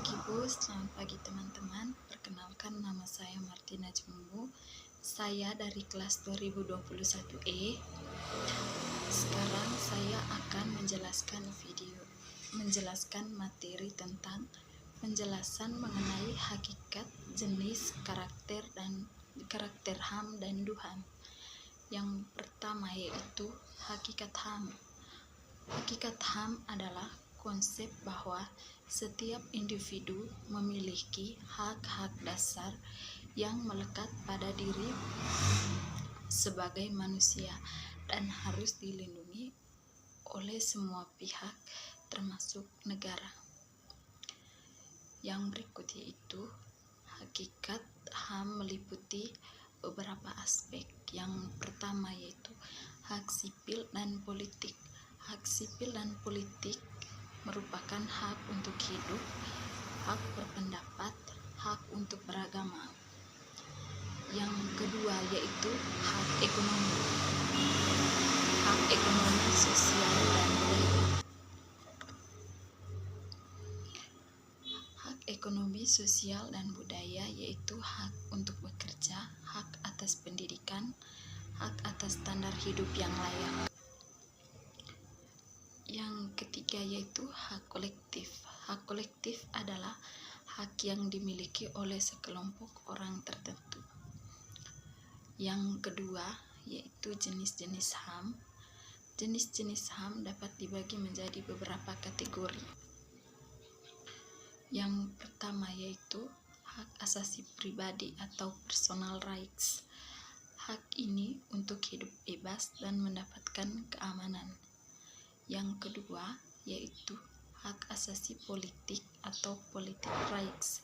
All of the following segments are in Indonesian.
pagi Bu, selamat pagi teman-teman. Perkenalkan, nama saya Martina Jumbu. Saya dari kelas 2021E. Sekarang saya akan menjelaskan materi tentang penjelasan mengenai hakikat, jenis, karakter HAM dan DUHAM. Yang pertama yaitu hakikat HAM. Hakikat HAM adalah konsep bahwa setiap individu memiliki hak-hak dasar yang melekat pada diri sebagai manusia dan harus dilindungi oleh semua pihak termasuk negara. Yang berikut yaitu hakikat HAM meliputi beberapa aspek. Yang pertama yaitu hak sipil dan politik. Hak sipil dan politik merupakan hak untuk hidup, hak berpendapat, hak untuk beragama. Yang kedua yaitu hak ekonomi. Hak ekonomi, sosial, dan budaya. Hak ekonomi, sosial, dan budaya yaitu hak untuk bekerja, hak atas pendidikan, hak atas standar hidup yang layak. Yang ketiga yaitu hak kolektif. Hak kolektif adalah hak yang dimiliki oleh sekelompok orang tertentu. Yang kedua yaitu jenis-jenis HAM. Jenis-jenis HAM dapat dibagi menjadi beberapa kategori. Yang pertama yaitu hak asasi pribadi atau personal rights. Hak ini untuk hidup bebas dan mendapatkan keamanan. Yang kedua yaitu hak asasi politik atau politic rights.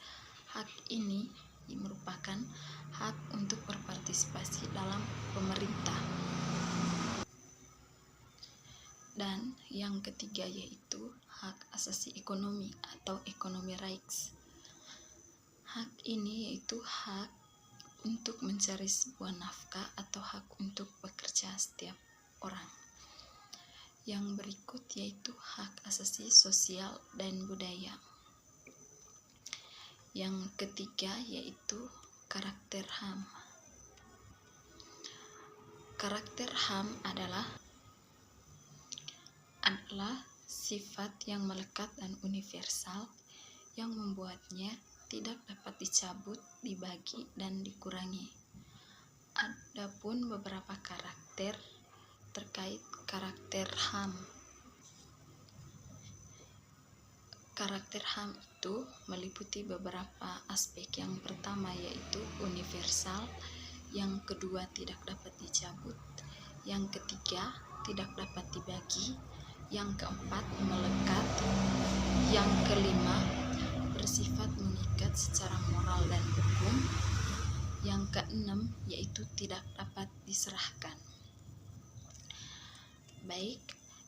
Hak ini merupakan hak untuk berpartisipasi dalam pemerintah. Dan yang ketiga yaitu hak asasi ekonomi atau economic rights. Hak ini yaitu hak untuk mencari sebuah nafkah atau hak untuk bekerja setiap orang. Yang berikut yaitu hak asasi sosial dan budaya. Yang ketiga yaitu karakter HAM. Karakter HAM adalah sifat yang melekat dan universal yang membuatnya tidak dapat dicabut, dibagi, dan dikurangi. Adapun beberapa karakter terkait karakter HAM. Karakter HAM itu meliputi beberapa aspek. Yang pertama yaitu universal, yang kedua tidak dapat dicabut, yang ketiga tidak dapat dibagi, yang keempat melekat, yang kelima bersifat mengikat secara moral dan hukum, yang keenam yaitu tidak dapat diserahkan. Baik,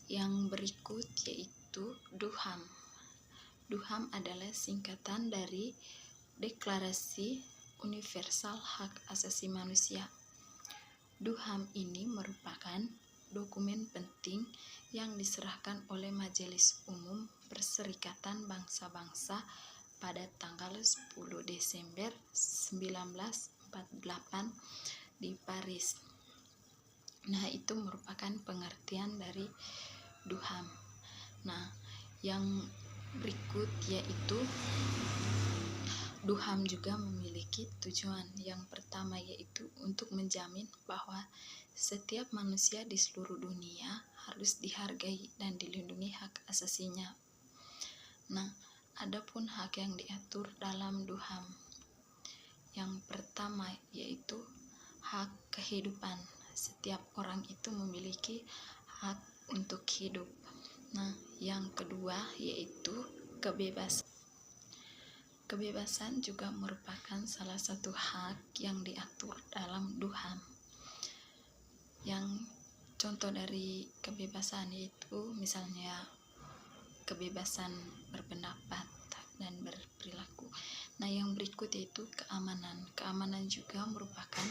yang berikut yaitu DUHAM. DUHAM adalah singkatan dari Deklarasi Universal Hak Asasi Manusia. DUHAM ini merupakan dokumen penting yang diserahkan oleh Majelis Umum Perserikatan Bangsa-Bangsa pada tanggal 10 Desember 1948 di Paris. Nah, itu merupakan pengertian dari DUHAM. Nah, yang berikut yaitu DUHAM juga memiliki tujuan. Yang pertama yaitu untuk menjamin bahwa setiap manusia di seluruh dunia harus dihargai dan dilindungi hak asasinya. Nah, adapun hak yang diatur dalam DUHAM. Yang pertama yaitu hak kehidupan. Setiap orang itu memiliki hak untuk hidup. Nah, yang kedua yaitu kebebasan. Kebebasan juga merupakan salah satu hak yang diatur dalam DUHAM. Yang contoh dari kebebasan yaitu misalnya kebebasan berpendapat dan berperilaku. Nah, yang berikut yaitu keamanan. Keamanan juga merupakan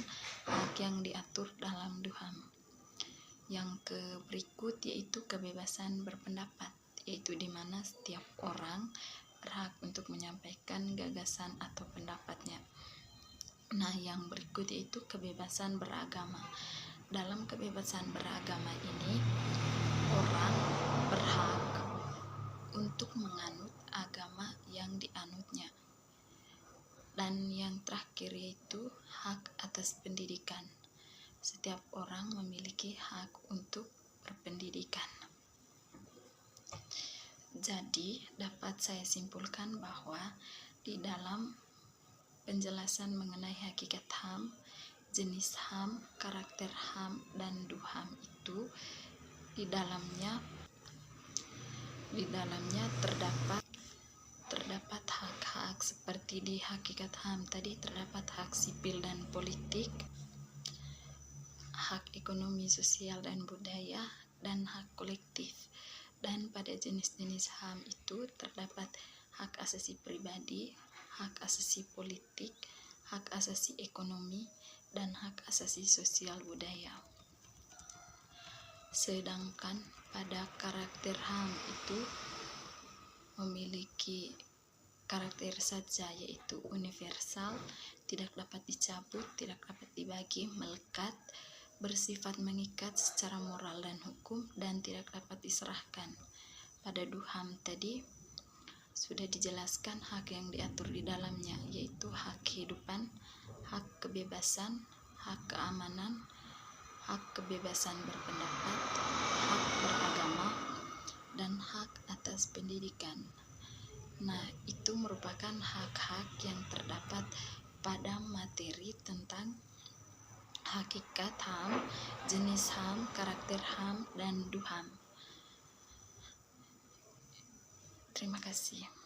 hak yang diatur dalam DUHAM. Yang berikut yaitu kebebasan berpendapat, yaitu di mana setiap orang berhak untuk menyampaikan gagasan atau pendapatnya. Nah, yang berikut yaitu kebebasan beragama. Dalam kebebasan beragama ini, orang berhak untuk menganut agama yang dianutnya. Dan yang terakhir yaitu hak atas pendidikan. Setiap orang memiliki hak untuk berpendidikan. Jadi, dapat saya simpulkan bahwa di dalam penjelasan mengenai hakikat HAM, jenis HAM, karakter HAM, dan DUHAM itu di dalamnya terdapat hak-hak seperti di hakikat HAM tadi terdapat hak sipil dan politik, hak ekonomi, sosial, dan budaya, dan hak kolektif. Dan pada jenis-jenis HAM itu terdapat hak asasi pribadi, hak asasi politik, hak asasi ekonomi, dan hak asasi sosial budaya. Sedangkan pada karakter HAM itu memiliki karakter saja, yaitu universal, tidak dapat dicabut, tidak dapat dibagi, melekat, bersifat mengikat secara moral dan hukum, dan tidak dapat diserahkan. Pada DUHAM tadi sudah dijelaskan hak yang diatur di dalamnya, yaitu hak kehidupan, hak kebebasan, hak keamanan, hak kebebasan berpendapat, hak beragama, dan hak atas pendidikan. Nah, itu merupakan hak-hak yang terdapat pada materi tentang hakikat HAM, jenis HAM, karakter HAM, dan DUHAM. Terima kasih.